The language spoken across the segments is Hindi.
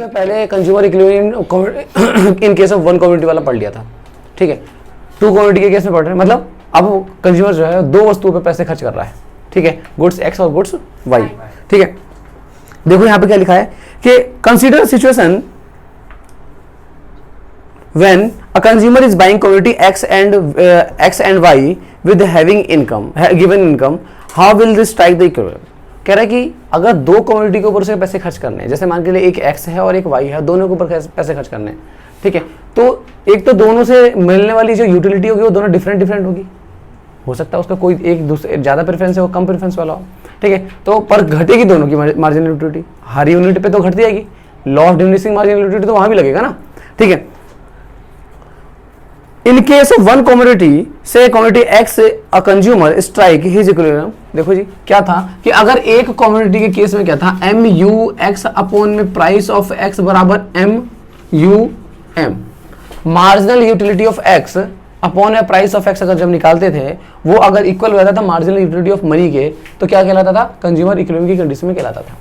में पहले consumer equilibrium in case of one community वाला पढ़ लिया था, ठीक है। टू कम्युनिटी के केस में पढ़ रहे हैं, मतलब अब कंज्यूमर जो है दो वस्तुओं पे पैसे खर्च कर रहा है, ठीक है, गुड्स एक्स और गुड्स वाई, ठीक है। देखो यहाँ पे क्या लिखा है कि consider situation when a consumer is buying commodity x and y with having income given income, how will this strike the equilibrium? कह रहा है कि अगर दो कम्युनिटी के ऊपर से पैसे खर्च करने हैं, जैसे मान के लिए एक x है और एक y है, दोनों के ऊपर पैसे खर्च करने हैं, ठीक है, तो एक तो दोनों से मिलने वाली जो यूटिलिटी होगी वो दोनों डिफरेंट होगी। हो सकता है उसका कोई एक दूसरे ज़्यादा प्रेफरेंस है, वो कम प्रेफरेंस वाला हो, ठीक है, तो पर घटेगी दोनों की मार्जिनल यूटिलिटी, हर यूनिट पे तो घट जाएगी, law of diminishing marginal utility तो वहां भी लगेगा ना, ठीक है। In case of one commodity से commodity X a consumer strike his equilibrium, देखो जी क्या था कि अगर एक कमोडिटी के केस में क्या था, एम यू एक्स अपॉन में प्राइस ऑफ एक्स बराबर M U M, marginal utility of X upon में प्राइस ऑफ एक्स अगर जब निकालते थे वो अगर इक्वल हो जाता था मार्जिनल यूटिलिटी ऑफ मनी के, तो क्या कहलाता था, कंज्यूमर इक्विलिब्रियम की कंडीशन में कहलाता था।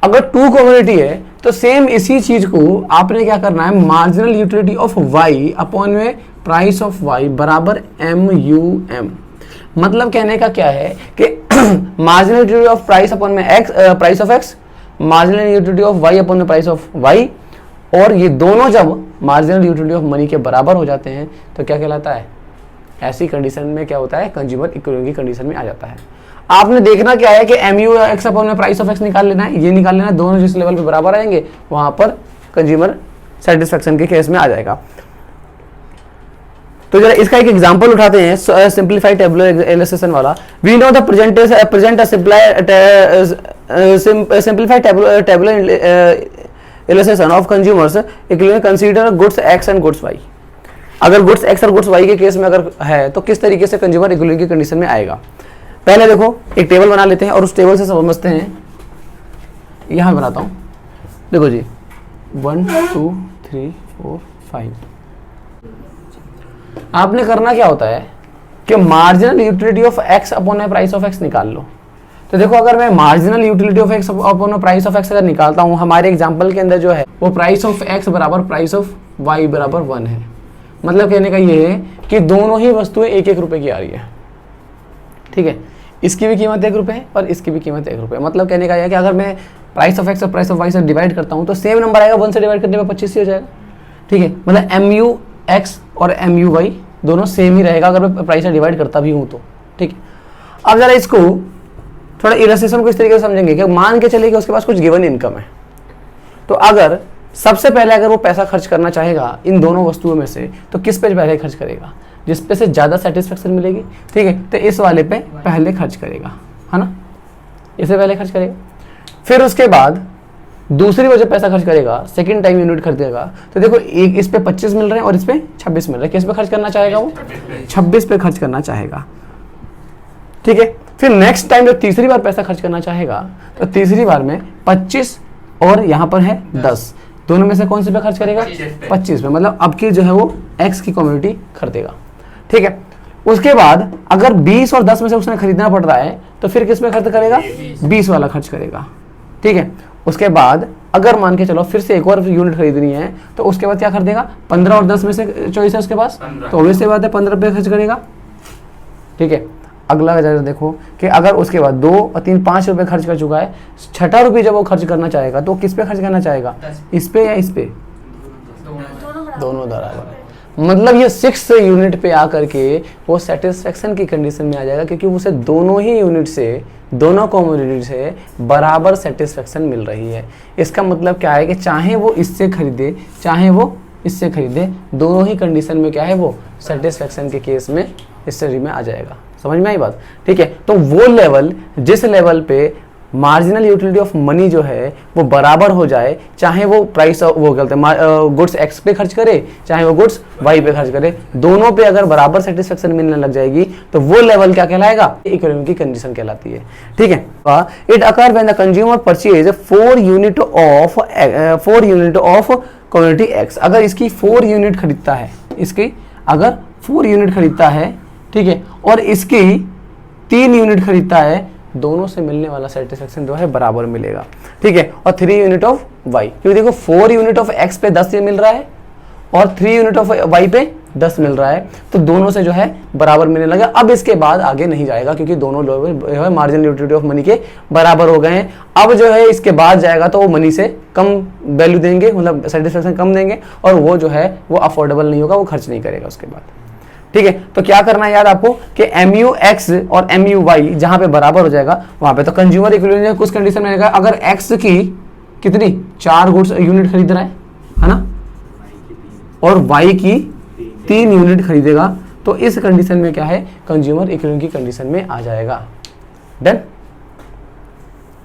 अगर टू कमोडिटी है तो सेम इसी चीज को आपने क्या करना है, marginal utility of Y upon में प्राइस ऑफ वाई बराबर एम यू एम। मतलब कहने का क्या है कि marginal utility of price upon में X, price of X, marginal utility of Y upon में प्राइस ऑफ वाई, और ये दोनों जब मार्जिनल यूटिलिटी ऑफ मनी के बराबर हो जाते हैं तो क्या कहलाता है, ऐसी कंडीशन में क्या होता है, कंज्यूमर इक्विलिब्रियम की कंडीशन में आ जाता है। आपने देखना क्या है कि एम यू एक्स अपॉन में प्राइस ऑफ एक्स निकाल लेना है, ये निकाल लेना है, दोनों जिस लेवल पे बराबर आएंगे वहां पर कंज्यूमर सेटिस्फैक्शन के केस में आ जाएगा। तो जरा इसका एक एग्जांपल उठाते हैं, सिंपलीफाइड टेबुलर इलस्ट्रेशन वाला। We know the present simplified tabular illustration of consumers equilibrium consider goods X and goods Y. अगर गुड्स एक्स और गुड्स वाई के केस में अगर है तो किस तरीके से कंज्यूमर इक्विलिब्रियम की कंडीशन में आएगा। पहले देखो एक टेबल बना लेते हैं और उस टेबल से समझते हैं, यहां बनाता हूं, देखो जी 1 2 3 4 5। आपने करना क्या होता है कि marginal utility of X upon price of x निकाल लो। तो देखो अगर मैं marginal utility of X upon price of X अगर निकालता हूं, हमारे एग्जांपल के अंदर जो है वो प्राइस ऑफ एक्स बराबर प्राइस ऑफ वाई बराबर 1 है। मतलब कहने का ये है कि दोनों ही वस्तुएं 1-1 रुपए की आ रही है, ठीक है, इसकी भी कीमत 1 रुपए है और इसकी भी कीमत 1 रुपए। मतलब कहने का यह है कि अगर मैं प्राइस ऑफ एक्स और प्राइस ऑफ वाई से डिवाइड करता हूं तो सेम नंबर आएगा, 1 से डिवाइड करने में 25 ही हो जाएगा, ठीक है। मतलब एम यू एक्स और एम यू वाई दोनों सेम ही रहेगा अगर मैं प्राइस से डिवाइड करता भी हूं तो, ठीक है। अब जरा इसको थोड़ा इलस्ट्रेशन को इस तरीके से समझेंगे कि मान के चलिए कि उसके पास कुछ गिवन इनकम है, तो अगर सबसे पहले अगर वो पैसा खर्च करना चाहेगा इन दोनों वस्तुओं में से तो किस पे पहले खर्च करेगा, जिस पे से ज़्यादा सेटिस्फेक्शन मिलेगी, ठीक है, तो इस वाले पे पहले खर्च करेगा, है ना, इसे पहले खर्च करेगा। फिर उसके बाद दूसरी वजह पैसा खर्च करेगा, सेकंड टाइम यूनिट खरीदेगा, तो देखो एक इस पे 25 मिल रहे हैं और इस पे 26 मिल रहे हैं, किस पे खर्च करना चाहेगा वो, 26 पे खर्च करना चाहेगा, ठीक है। फिर नेक्स्ट टाइम जब तीसरी बार पैसा खर्च करना चाहेगा तो तीसरी बार में 25 और यहाँ पर है 10, दोनों में से कौन से पे खर्च करेगा, 25 पे। मतलब अब की जो है वो एक्स की कम्युनिटी खरीदेगा, ठीक है। उसके बाद अगर 20 और 10 में से उसने खरीदना पड़ रहा है तो फिर किस में खर्च करेगा, 20 वाला खर्च करेगा, ठीक है। उसके बाद अगर मान के चलो फिर से एक और यूनिट खरीदनी है तो उसके बाद क्या खरीदेगा, 15 और 10 में से चॉइस है उसके पास, तो ऑब्वियसली बात है 15 पे खर्च करेगा, ठीक है। अगला जरा देखो कि अगर उसके बाद 2 और 3 5 रुपए खर्च कर चुका है, 6ठा रुपये जब वो खर्च करना चाहेगा तो किस पे खर्च करना चाहेगा, इस पे या इस पे, दोनों बराबर। मतलब ये 6 यूनिट पे आकर के वो सेटिस्फेक्शन की कंडीशन में आ जाएगा, क्योंकि उसे दोनों ही यूनिट से, दोनों कमोडिटी से बराबर सेटिस्फेक्शन मिल रही है। इसका मतलब क्या है कि चाहे वो इससे खरीदे चाहे वो इससे खरीदे, दोनों ही कंडीशन में क्या है वो सेटिस्फेक्शन के केस में हिस्ट्री में आ जाएगा। समझ में आई बात, ठीक है। तो वो लेवल, जिस लेवल पे मार्जिनल यूटिलिटी ऑफ मनी जो है वो बराबर हो जाए, चाहे वो प्राइस वो कहते हैं गुड्स एक्स पे खर्च करे चाहे वो गुड्स वाई पे खर्च करे, दोनों पे अगर बराबर सेटिस्फेक्शन मिलने लग जाएगी तो वो लेवल क्या कहलाएगा, इक्विलिब्रियम की कंडीशन कहलाती है, ठीक है। It occur when the consumer purchase 4 unit of commodity x. अगर इसकी 4 यूनिट खरीदता है, इसकी अगर 4 यूनिट खरीदता है, ठीक है, और इसकी 3 यूनिट खरीदता है दोनों से मिलने वाला सेटिस्फेक्शन जो है बराबर मिलेगा, ठीक है। और 3 यूनिट ऑफ वाई, क्योंकि देखो 4 यूनिट ऑफ एक्स पे 10 ये मिल रहा है और 3 यूनिट ऑफ वाई पे 10 मिल रहा है, तो दोनों से जो है बराबर मिलने लगा। अब इसके बाद आगे नहीं जाएगा क्योंकि दोनों जो है मार्जिनल यूटिलिटी ऑफ मनी के बराबर हो गए हैं। अब जो है इसके बाद जाएगा तो वो मनी से कम वैल्यू देंगे, मतलब सेटिस्फेक्शन कम देंगे, और वो जो है वो अफोर्डेबल नहीं होगा, वो खर्च नहीं करेगा उसके बाद, ठीक है। तो क्या करना है याद आपको कि MU x और MU y जहां पे बराबर हो जाएगा वहां पे तो कंज्यूमर इक्विवेलेंस कुछ कंडीशन में रहेगा, अगर x की कितनी 4 गुड्स यूनिट खरीद रहा है ना, और y की 3 यूनिट खरीदेगा, तो इस कंडीशन में क्या है, कंज्यूमर इक्विवेलेंस की कंडीशन में आ जाएगा। डन,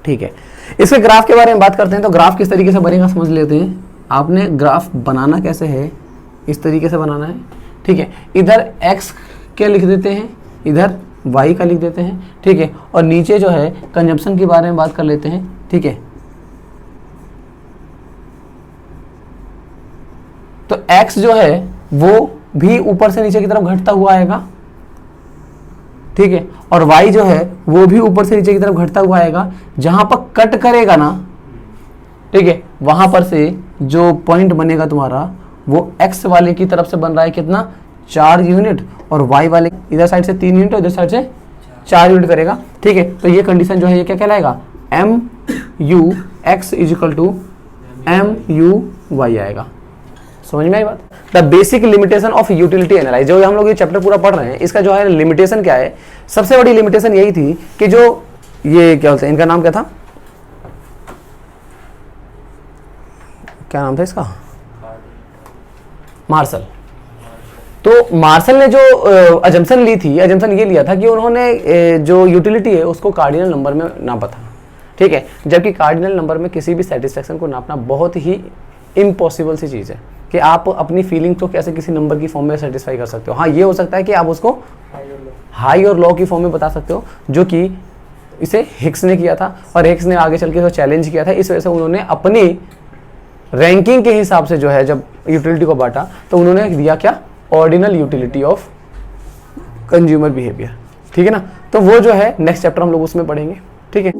ठीक है। इसके ग्राफ के बारे में बात करते हैं, तो ग्राफ किस तरीके से बनेगा समझ लेते हैं। आपने ग्राफ बनाना कैसे है, इस तरीके से बनाना है, ठीक है। इधर x के लिख देते हैं, इधर y का लिख देते हैं, ठीक है। और नीचे जो है कंजम्पशन के बारे में बात कर लेते हैं, ठीक है। तो x जो है वो भी ऊपर से नीचे की तरफ घटता हुआ आएगा, ठीक है। और y जो है वो भी ऊपर से नीचे की तरफ घटता हुआ आएगा। जहां पर कट करेगा ना, ठीक है, वहां पर से जो पॉइंट बनेगा तुम्हारा वो x वाले की तरफ से बन रहा है कितना 4 यूनिट, और y वाले इधर साइड से 3 यूनिट और इधर साइड से 4 यूनिट करेगा, ठीक है। तो ये कंडीशन जो है ये क्या कहलाएगा, MU x equal to MU y आएगा। समझ में आई बात। The basic limitation of utility analyse, जो हम लोग ये चैप्टर पूरा पढ़ रहे हैं, इसका जो है लिमिटेशन क्या है, सबसे बड़ी लिमिटेशन यही थी कि जो ये क्या बोलते हैं, इनका नाम क्या था, क्या नाम था इसका, मार्शल। तो मार्शल ने जो अजम्पशन ली थी, अजम्पशन ये लिया था कि उन्होंने जो यूटिलिटी है उसको कार्डिनल नंबर में नापा था, ठीक है। जबकि कार्डिनल नंबर में किसी भी सेटिस्फेक्शन को नापना बहुत ही इम्पॉसिबल सी चीज़ है कि आप अपनी फीलिंग को कैसे किसी नंबर की फॉर्म में सेटिस्फाई कर सकते हो। हाँ, ये हो सकता है कि आप उसको हाई और लो की फॉर्म में बता सकते हो, जो कि इसे हिक्स ने किया था, और हिक्स ने आगे चल के चैलेंज किया था। इस वजह से उन्होंने अपनी रैंकिंग के हिसाब से जो है जब यूटिलिटी को बांटा तो उन्होंने दिया क्या, ordinal utility of consumer behaviour, ठीक है ना। तो वो जो है नेक्स्ट चैप्टर हम लोग उसमें पढ़ेंगे, ठीक है।